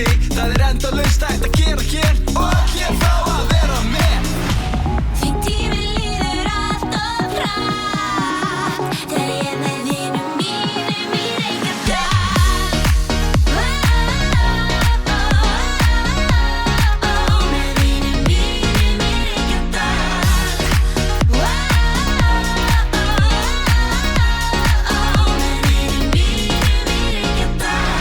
þig. Það endalaust hægt að gera hér og ég fá að vera með. Því tíminn líður allt of hratt þegar ég er með vinum mínum í Reykjadal. Með vinum mínum í Reykjadal. Með vinum mínum í Reykjadal.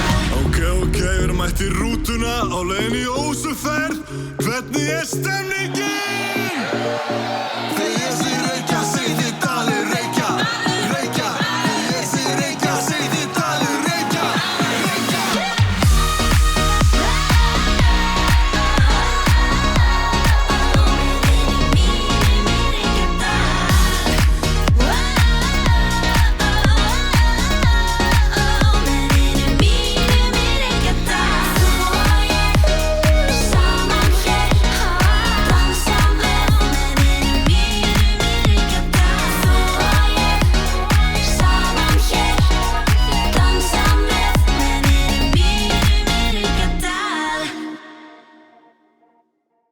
Ok, við erum mætt í rútuna á leiðinni í Ósuferð. Hvernig er stemningin?